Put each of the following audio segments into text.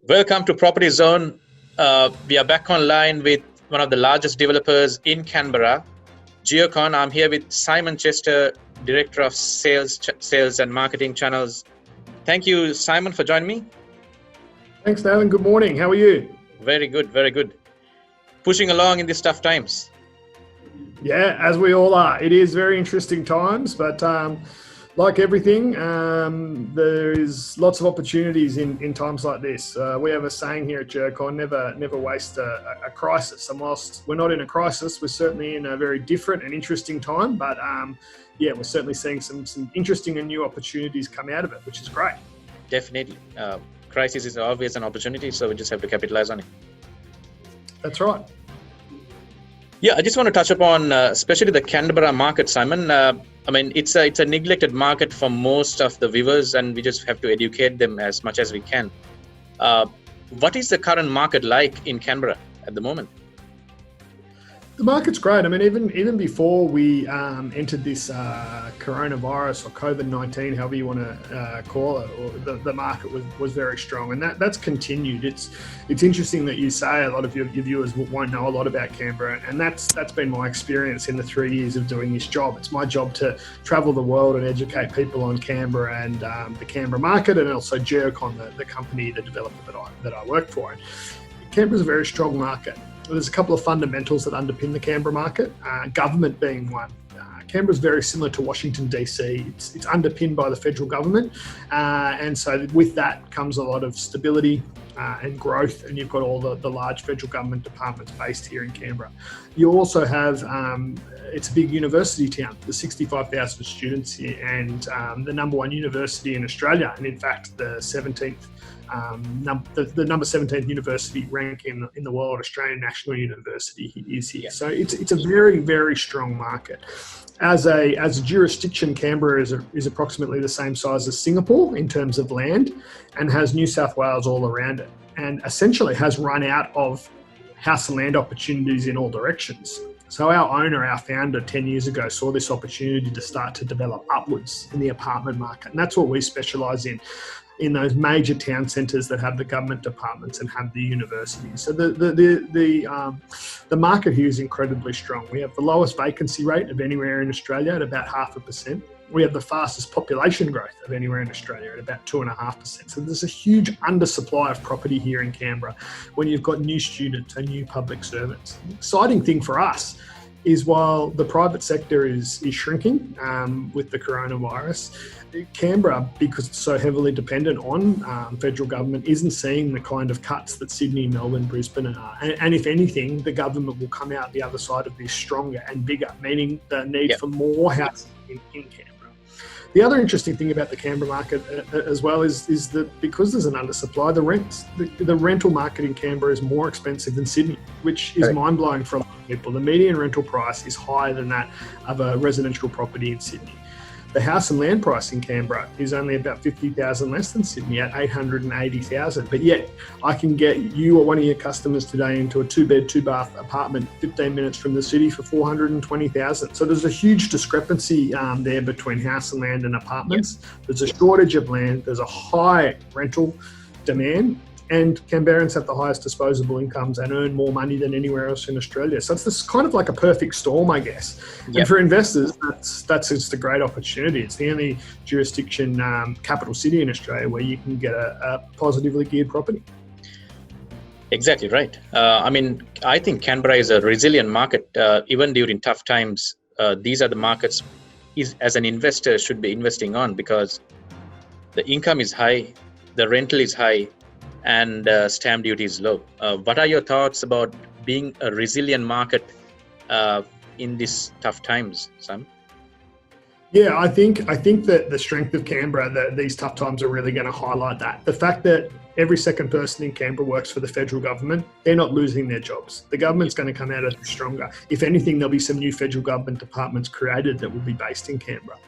Welcome to Property Zone. We are back online with one of the largest developers in Canberra, Geocon. I'm here with Simon Chester, Director of Sales and Marketing Channels. Thank you, Simon, for joining me. Thanks, Nathan. Good morning. How are you? Very good, very good. Pushing along in these tough times. Yeah, as we all are. It is very interesting times, but like everything, there is lots of opportunities in times like this. We have a saying here at Geocon, never waste a crisis. And whilst we're not in a crisis, we're certainly in a very different and interesting time. But yeah, we're certainly seeing some interesting and new opportunities come out of it, which is great. Definitely. Crisis is always an opportunity, so we just have to capitalize on it. That's right. Yeah, I just want to touch upon especially the Canberra market, Simon. I mean, it's a neglected market for most of the viewers, and we just have to educate them as much as we can. What is the current market like in Canberra at the moment? The market's great. I mean, even before we entered this coronavirus or COVID-19, however you want to call it, or the market was very strong, and that's continued. It's interesting that you say a lot of your viewers won't know a lot about Canberra, and that's been my experience in the 3 years of doing this job. It's my job to travel the world and educate people on Canberra and the Canberra market, and also Geocon, the company, the developer that I work for. And Canberra's a very strong market. There's a couple of fundamentals that underpin the Canberra market, government being one. Canberra's very similar to Washington, DC. It's underpinned by the federal government. And so with that comes a lot of stability and growth. And you've got all the large federal government departments based here in Canberra. You also have, it's a big university town. There's 65,000 students here, and the number one university in Australia. And in fact, the 17th the number 17th university rank in the world, Australian National University, is here. So it's a very, very strong market. As a jurisdiction, Canberra is approximately the same size as Singapore in terms of land, and has New South Wales all around it, and essentially has run out of house and land opportunities in all directions. So our founder 10 years ago saw this opportunity to start to develop upwards in the apartment market, and that's what we specialise in those major town centres that have the government departments and have the universities. So the market here is incredibly strong. We have the lowest vacancy rate of anywhere in Australia at about 0.5%. We have the fastest population growth of anywhere in Australia at about 2.5%. So there's a huge undersupply of property here in Canberra when you've got new students and new public servants. The exciting thing for us is while the private sector is shrinking with the coronavirus, Canberra, because it's so heavily dependent on federal government, isn't seeing the kind of cuts that Sydney, Melbourne, Brisbane are. And if anything, the government will come out the other side of this stronger and bigger, meaning the need for more housing in Canberra. The other interesting thing about the Canberra market as well is that because there's an undersupply, the rental market in Canberra is more expensive than Sydney, which is mind-blowing for a lot of people. The median rental price is higher than that of a residential property in Sydney. The house and land price in Canberra is only about 50,000 less than Sydney at 880,000. But yet I can get you or one of your customers today into a 2-bed, 2-bath apartment 15 minutes from the city for 420,000. So there's a huge discrepancy there between house and land and apartments. There's a shortage of land. There's a high rental demand. And Canberrans have the highest disposable incomes and earn more money than anywhere else in Australia. So it's this kind of like a perfect storm, I guess. And for investors, that's just a great opportunity. It's the only jurisdiction, capital city in Australia, where you can get a positively geared property. Exactly right. I mean, I think Canberra is a resilient market. Even during tough times, these are the markets as an investor should be investing on, because the income is high, the rental is high, and stamp duty is low. What are your thoughts about being a resilient market in these tough times, Sam? Yeah, I think that the strength of Canberra, these tough times are really going to highlight that. The fact that every second person in Canberra works for the federal government, they're not losing their jobs. The government's going to come out of this stronger. If anything, there'll be some new federal government departments created that will be based in Canberra.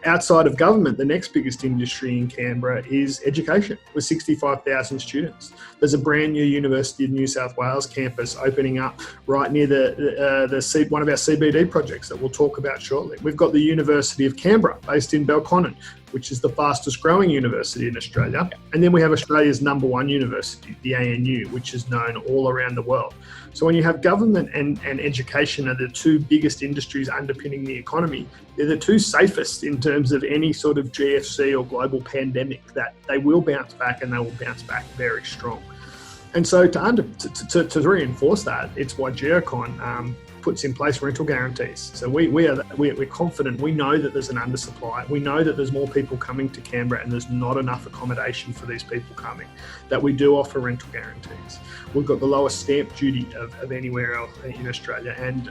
Outside of government, the next biggest industry in Canberra is education, with 65,000 students. There's a brand new University of New South Wales campus opening up right near one of our CBD projects that we'll talk about shortly. We've got the University of Canberra, based in Belconnen, which is the fastest growing university in Australia. And then we have Australia's number one university, the ANU, which is known all around the world. So when you have government and education are the two biggest industries underpinning the economy, they're the two safest in terms of any sort of GFC or global pandemic, that they will bounce back, and they will bounce back very strong. And so to reinforce that, it's why Geocon puts in place rental guarantees. So we're confident. We know that there's an undersupply. We know that there's more people coming to Canberra and there's not enough accommodation for these people coming, that we do offer rental guarantees. We've got the lowest stamp duty of anywhere else in Australia, and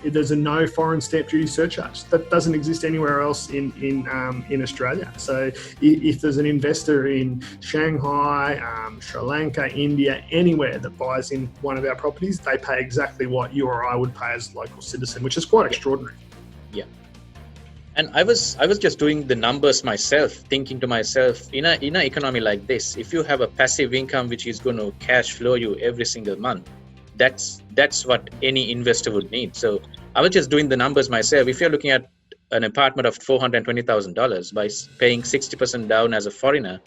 there's a no foreign stamp duty surcharge. That doesn't exist anywhere else in Australia. So if there's an investor in Shanghai, Sri Lanka, India, anywhere that buys in one of our properties, they pay exactly what you or I would pay as a local citizen, which is quite extraordinary. Yeah. And I was just doing the numbers myself, thinking to myself, in an economy like this, if you have a passive income which is going to cash flow you every single month, that's what any investor would need. So I was just doing the numbers myself. If you're looking at an apartment of $420,000 by paying 60% down as a foreigner,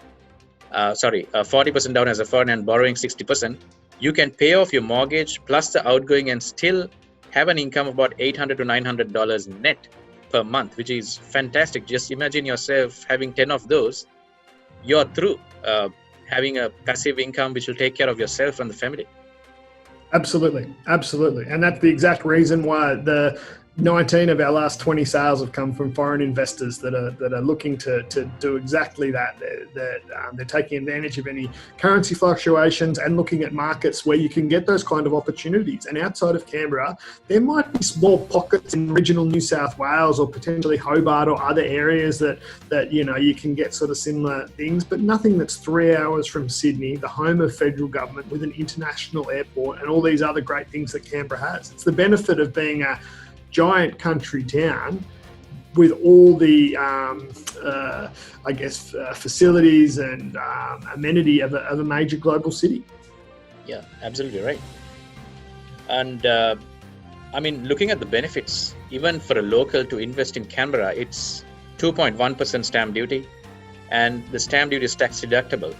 40% down as a foreigner and borrowing 60%, you can pay off your mortgage plus the outgoing and still have an income of about $800 to $900 net per month, which is fantastic. Just imagine yourself having 10 of those. You're through having a passive income which will take care of yourself and the family. Absolutely. And that's the exact reason why the 19 of our last 20 sales have come from foreign investors that are looking to do exactly that. They're taking advantage of any currency fluctuations and looking at markets where you can get those kind of opportunities. And outside of Canberra, there might be small pockets in regional New South Wales or potentially Hobart or other areas that you can get sort of similar things, but nothing that's 3 hours from Sydney, the home of federal government, with an international airport and all these other great things that Canberra has. It's the benefit of being a giant country town with all the, facilities and amenity of a major global city. Yeah, absolutely right. And looking at the benefits, even for a local to invest in Canberra, it's 2.1% stamp duty, and the stamp duty is tax deductible.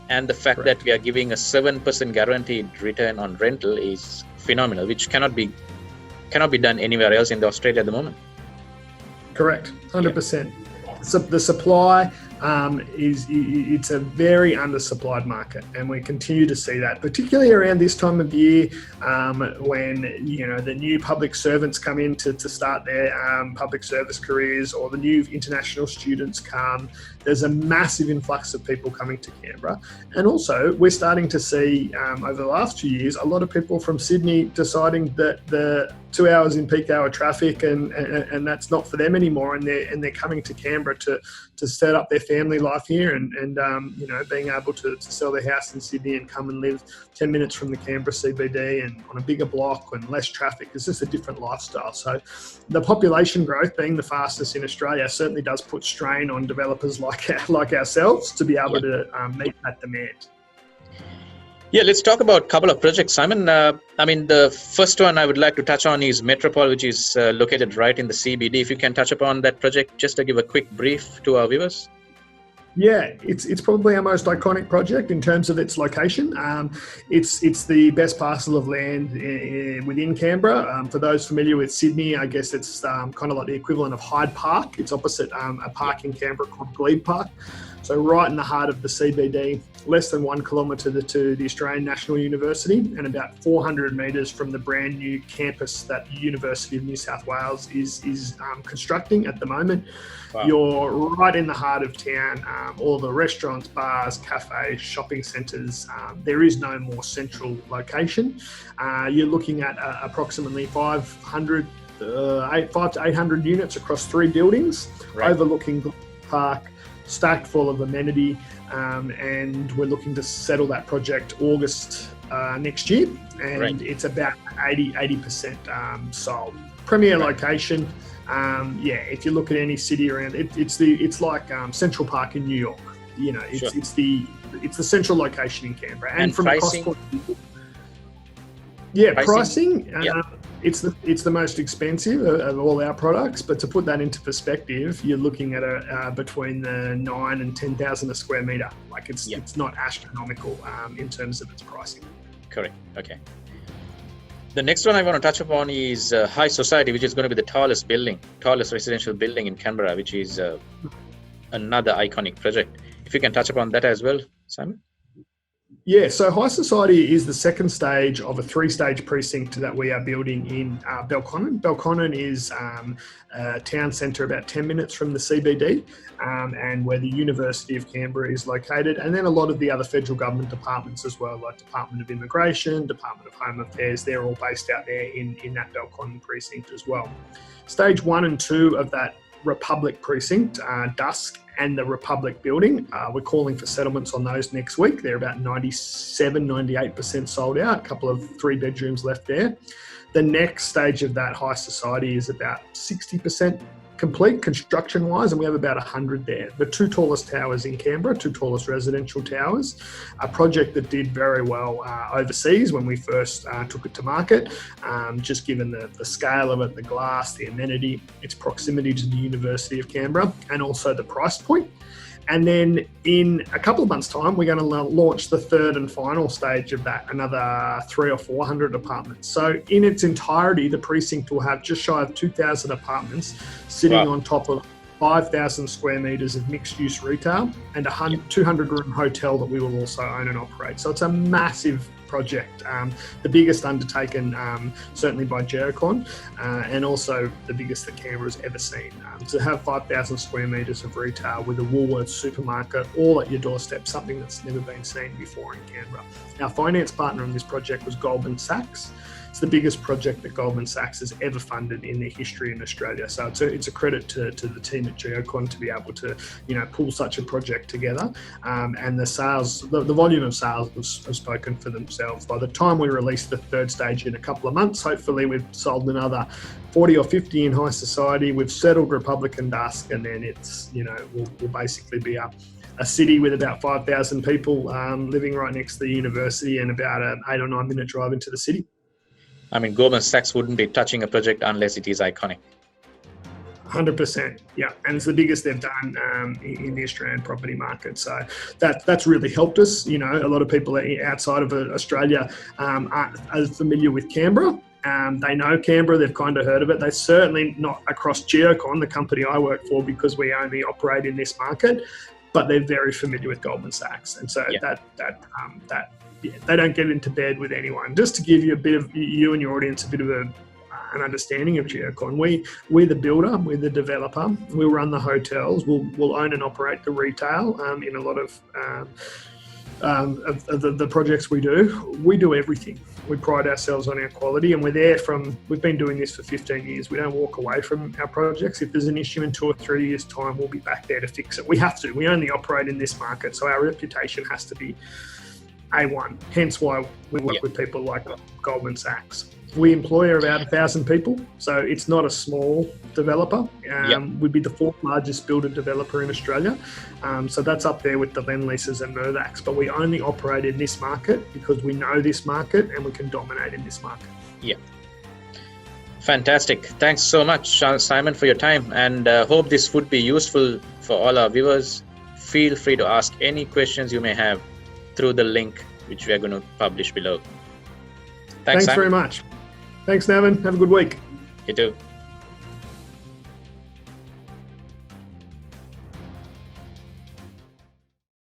And the fact that we are giving a 7% guaranteed return on rental is phenomenal, which cannot be done anywhere else in Australia at the moment. Correct, 100%. Yeah. So the supply it's a very undersupplied market, and we continue to see that, particularly around this time of year when the new public servants come in to start their public service careers, or the new international students come. There's a massive influx of people coming to Canberra, and also we're starting to see over the last 2 years a lot of people from Sydney deciding that the 2 hours in peak hour traffic and that's not for them anymore, and they're coming to Canberra to set up their family life here and being able to sell their house in Sydney and come and live 10 minutes from the Canberra CBD and on a bigger block and less traffic. It's just a different lifestyle. So the population growth being the fastest in Australia certainly does put strain on developers like ourselves to be able to meet that demand. Yeah, let's talk about a couple of projects, Simon. The first one I would like to touch on is Metropole, which is located right in the CBD. If you can touch upon that project, just to give a quick brief to our viewers. Yeah, it's probably our most iconic project in terms of its location. It's the best parcel of land within Canberra. For those familiar with Sydney, I guess it's kind of like the equivalent of Hyde Park. It's opposite a park in Canberra called Glebe Park. So right in the heart of the CBD, less than 1 kilometre to the Australian National University, and about 400 metres from the brand new campus that the University of New South Wales is constructing at the moment. Wow. You're right in the heart of town. All the restaurants, bars, cafes, shopping centres. There is no more central location. You're looking at approximately 5 to 800 units across 3 buildings, overlooking the park, stacked full of amenity, and we're looking to settle that project August next year, and it's about 80% sold. Premier location. If you look at any city around, it's like Central Park in New York. It's the central location in Canberra. And from pricing? A cost point of view, pricing. it's the most expensive of all our products, but to put that into perspective, you're looking at between the 9 and 10,000 a square meter. Like it's not astronomical in terms of its pricing. Correct. Okay. The next one I want to touch upon is High Society, which is going to be the tallest residential building in Canberra, which is another iconic project. If you can touch upon that as well, Simon. Yeah, so High Society is the second stage of a 3-stage precinct that we are building in Belconnen. Belconnen is a town centre about 10 minutes from the CBD and where the University of Canberra is located, and then a lot of the other federal government departments as well, like Department of Immigration, Department of Home Affairs, they're all based out there in that Belconnen precinct as well. Stage 1 and 2 of that Republic precinct, Dusk and the Republic building. We're calling for settlements on those next week. They're about 98% sold out, a couple of 3 bedrooms left there. The next stage of that High Society is about 60% complete construction-wise, and we have about 100 there. The 2 tallest towers in Canberra, 2 tallest residential towers, a project that did very well overseas when we first took it to market, just given the scale of it, the glass, the amenity, its proximity to the University of Canberra, and also the price point. And then in a couple of months' time, we're going to launch the 3rd and final stage of that, another 300 or 400 apartments. So in its entirety, the precinct will have just shy of 2,000 apartments sitting on top of 5,000 square metres of mixed-use retail and a 200-room hotel that we will also own and operate. So it's a massive project, the biggest undertaken certainly by Geocon, and also the biggest that Canberra's ever seen. To have 5,000 square metres of retail with a Woolworths supermarket all at your doorstep, something that's never been seen before in Canberra. Our finance partner on this project was Goldman Sachs. It's the biggest project that Goldman Sachs has ever funded in their history in Australia. So it's a credit to the team at Geocon to be able to, pull such a project together. And the sales, the volume of sales have spoken for themselves. By the time we release the 3rd stage in a couple of months, hopefully we've sold another 40 or 50 in High Society. We've settled Republic and Dusk, and then it's, we'll basically be a city with about 5,000 people living right next to the university and about an 8 or 9 minute drive into the city. I mean, Goldman Sachs wouldn't be touching a project unless it is iconic. 100%, yeah, and it's the biggest they've done in the Australian property market. So that's really helped us. A lot of people outside of Australia aren't as familiar with Canberra. They know Canberra, they've kind of heard of it. They're certainly not across Geocon, the company I work for, because we only operate in this market, but they're very familiar with Goldman Sachs. And so they don't get into bed with anyone. Just to give you you and your audience a bit of an understanding of Geocon, we're the builder, we're the developer, we'll run the hotels, we'll own and operate the retail in a lot of the projects we do. We do everything. We pride ourselves on our quality, and we've been doing this for 15 years. We don't walk away from our projects. If there's an issue in 2 or 3 years' time, we'll be back there to fix it. We have to. We only operate in this market, so our reputation has to be A1, hence why we work with people like Goldman Sachs. We employ about 1,000 people, so it's not a small developer. We'd be the 4th largest builder developer in Australia. So that's up there with the Lendleases and Mirvacs, but we only operate in this market because we know this market and we can dominate in this market. Yeah. Fantastic. Thanks so much, Simon, for your time, and hope this would be useful for all our viewers. Feel free to ask any questions you may have through the link which we are going to publish below. Thanks very much. Thanks, Navin. Have a good week. You too.